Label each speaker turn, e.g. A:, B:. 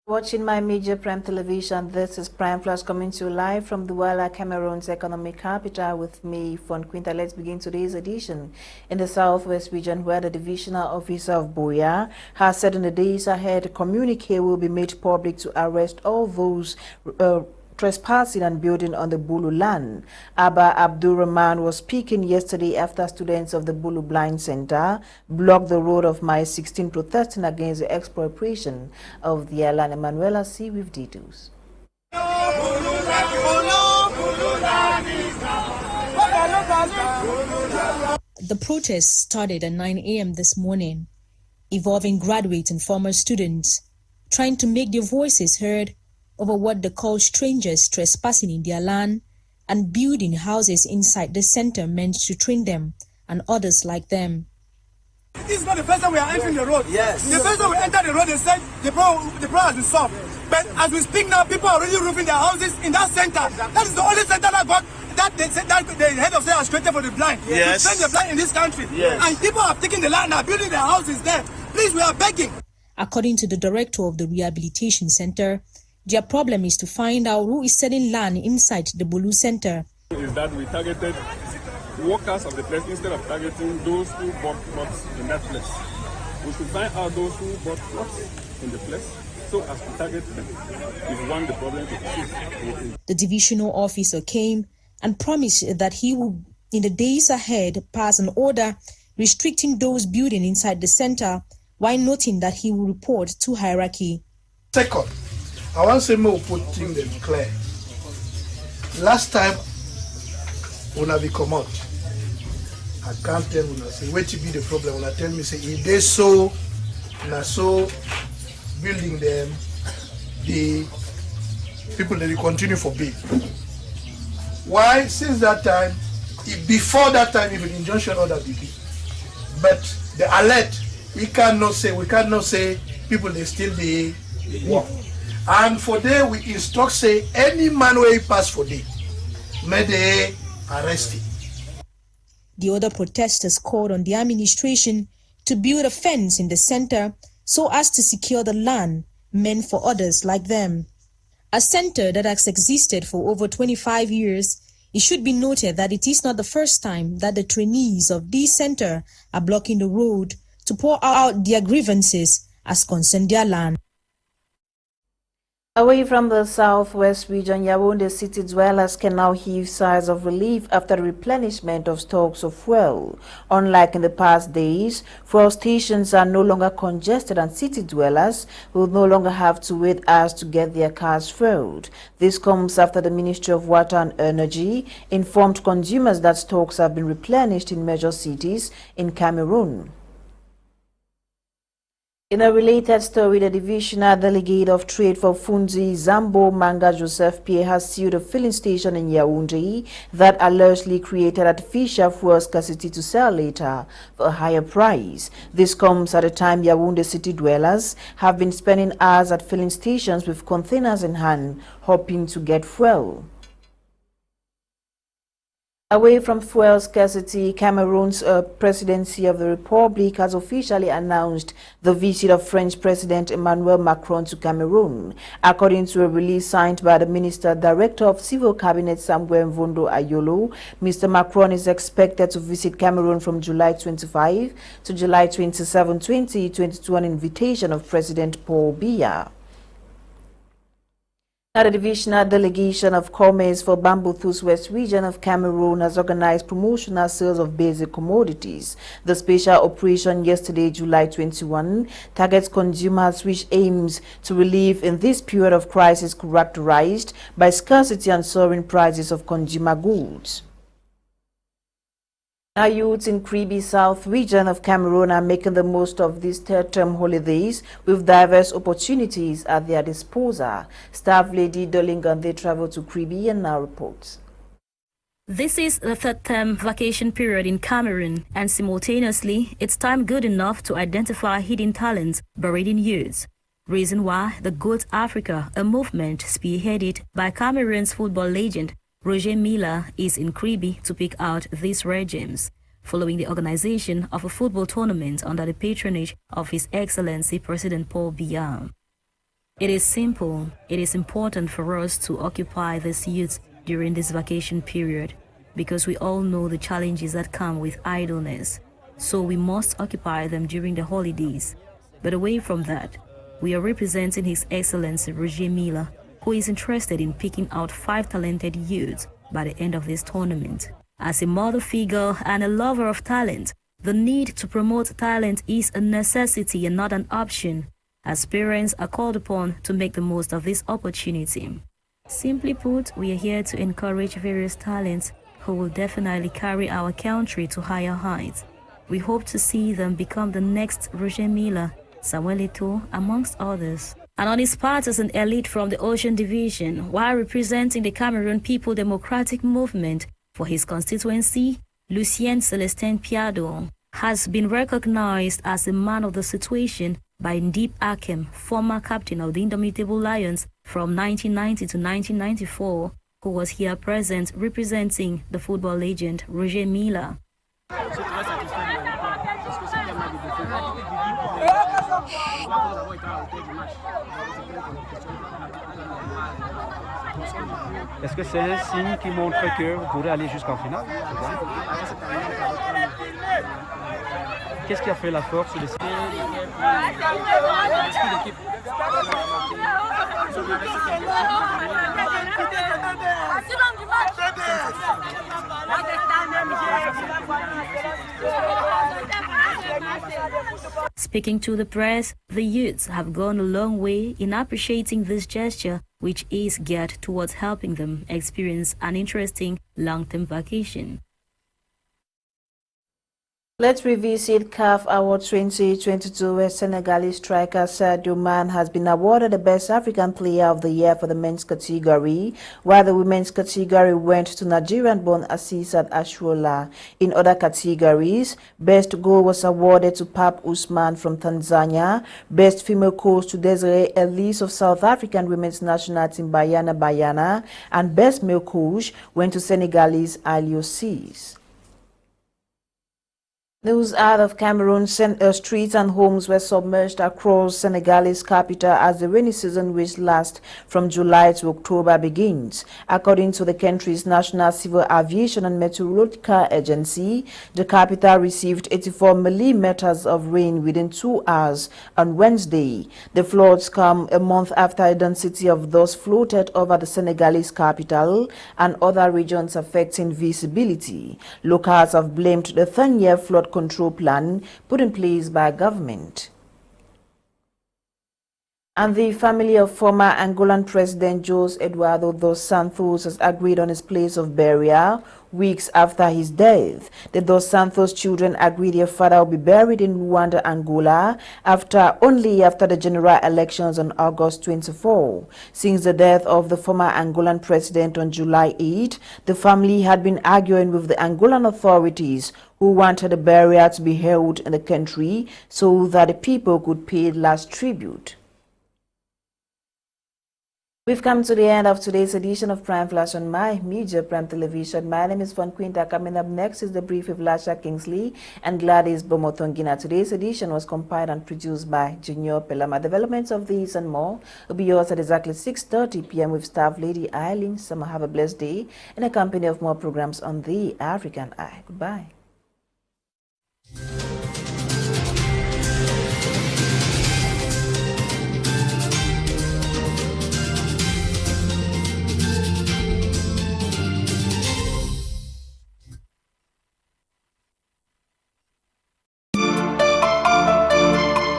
A: Watching my major Prime Television, this is Prime Plus coming to you live from Douala, Cameroon's economic capital with me, Fon Quinter. Let's begin today's edition in the southwest region where the divisional officer of Boya has said in the days ahead a communique will be made public to arrest all those trespassing and building on the Bulu land. Abba Abdurrahman was speaking yesterday after students of the Bulu Blind Center blocked the road of Mile 16 protesting against the expropriation of their land. Emanuela C. with details.
B: The protest started at 9 a.m. this morning, involving graduates and former students trying to make their voices heard over what they call strangers trespassing in their land and building houses inside the center meant to train them and others like them.
C: This is not the first time we are entering the road. Yes. The first time we entered the road, they said the problem has been solved. But as we speak now, people are already roofing their houses in that center. That is the only center that got that they said that the head of state has created for the blind. Yes. To train the blind in this country. Yes. And people have taken the land now, building their houses there. Please, we are begging.
B: According to the director of the rehabilitation center, their problem is to find out who is selling land inside the Bulu Center.
D: Is that we targeted workers of the place instead of targeting those who bought plots in that place. We should find out those who bought plots in the place so as to target them if we want the problem to cease.
B: The divisional officer came and promised that he will, in the days ahead, pass an order restricting those building inside the center, while noting that he will report to hierarchy.
E: Second, I want to say more put things clear. Last time, when I come out, I can't tell when I say, what to be the problem? When I tell me, say, if they so building them, the people that they continue for big. Why? Since that time, before that time, even injunction order be big. But the alert, we cannot say people they still the work. And for them, we instruct say any man where he pass for day, may they arrest him.
B: The other protesters called on the administration to build a fence in the center so as to secure the land meant for others like them. A center that has existed for over 25 years, it should be noted that it is not the first time that the trainees of this center are blocking the road to pour out their grievances as concern their land.
A: Away from the southwest region, Yaoundé city dwellers can now heave sighs of relief after the replenishment of stocks of fuel. Unlike in the past days, fuel stations are no longer congested and city dwellers will no longer have to wait hours to get their cars fueled. This comes after the Ministry of Water and Energy informed consumers that stocks have been replenished in major cities in Cameroon. In a related story, the Divisional Delegate of Trade for Funzi, Zambo Manga Joseph Pierre, has sued a filling station in Yaoundé that allegedly created artificial fuel scarcity to sell later for a higher price. This comes at a time Yaoundé city dwellers have been spending hours at filling stations with containers in hand, hoping to get fuel. Away from fuel scarcity, Cameroon's presidency of the Republic has officially announced the visit of French President Emmanuel Macron to Cameroon. According to a release signed by the Minister Director of Civil Cabinet Samuel Mvondo Ayolo, Mr. Macron is expected to visit Cameroon from July 25 to July 27, 2022, an invitation of President Paul Biya. Now, the Divisional Delegation of Commerce for Bambuthus West Region of Cameroon has organized promotional sales of basic commodities. The special operation yesterday, July 21, targets consumers, which aims to relieve in this period of crisis characterized by scarcity and soaring prices of consumer goods. Now, youths in Kribi South region of Cameroon are making the most of these third-term holidays with diverse opportunities at their disposal. Staff lady Dolingan, they travel to Kribi and now reports.
F: This is the third-term vacation period in Cameroon, and simultaneously, it's time good enough to identify hidden talents buried in youths. Reason why the Good Africa, a movement spearheaded by Cameroon's football legend Roger Milla, is in Kribi to pick out these rare gems, following the organization of a football tournament under the patronage of His Excellency President Paul Biya. It is simple. It is important for us to occupy these youths during this vacation period because we all know the challenges that come with idleness. So we must occupy them during the holidays. But away from that, we are representing His Excellency Roger Miller, who is interested in picking out 5 talented youths by the end of this tournament. As a mother figure and a lover of talent, the need to promote talent is a necessity and not an option, as parents are called upon to make the most of this opportunity. Simply put, we are here to encourage various talents who will definitely carry our country to higher heights. We hope to see them become the next Roger Miller, Samuel Eto'o, amongst others. And on his part as an elite from the Ocean Division, while representing the Cameroon People Democratic Movement for his constituency, Lucien Celestin Piado has been recognized as a man of the situation by Ndip Akem, former captain of the Indomitable Lions from 1990 to 1994, who was here present representing the football legend Roger Miller.
G: Est-ce que c'est un signe qui montre que vous pourrez aller jusqu'en finale? Qu'est-ce qui a fait la force de l'esprit d'équipe?
F: Speaking to the press, the youths have gone a long way in appreciating this gesture, which is geared towards helping them experience an interesting long-term vacation.
A: Let's revisit CAF Award 2022, where Senegalese striker Sadio Mane has been awarded the Best African Player of the Year for the men's category, while the women's category went to Nigerian-born Asisat Ashwola. In other categories, Best Goal was awarded to Pap Usman from Tanzania, Best Female Coach to Desiree Elise of South African women's national team Bayana Bayana, and Best Male Coach went to Senegalese Alio Sis. News out of Cameroon, streets and homes were submerged across Senegal's capital as the rainy season, which lasts from July to October, begins. According to the country's National Civil Aviation and Meteorological Agency, the capital received 84 millimeters of rain within 2 hours on Wednesday. The floods come a month after a density of dust floated over the Senegalese capital and other regions, affecting visibility. Locals have blamed the 10-year flood control plan put in place by government. And the family of former Angolan President Jose Eduardo dos Santos has agreed on his place of burial weeks after his death. The Dos Santos children agreed their father will be buried in Luanda, Angola, only after the general elections on August 24. Since the death of the former Angolan president on July 8, the family had been arguing with the Angolan authorities, who wanted the burial to be held in the country so that the people could pay last tribute. We've come to the end of today's edition of Prime Flash on My Media Prime Television. My name is Fon Quinter. Coming up next is the brief with Lasha Kingsley and Gladys Bomotongina. Today's edition was compiled and produced by Junior Pelam. Developments of these and more will be yours at exactly 6:30 p.m. with staff Lady Eileen. Have a blessed day in a company of more programs on the African Eye. Goodbye.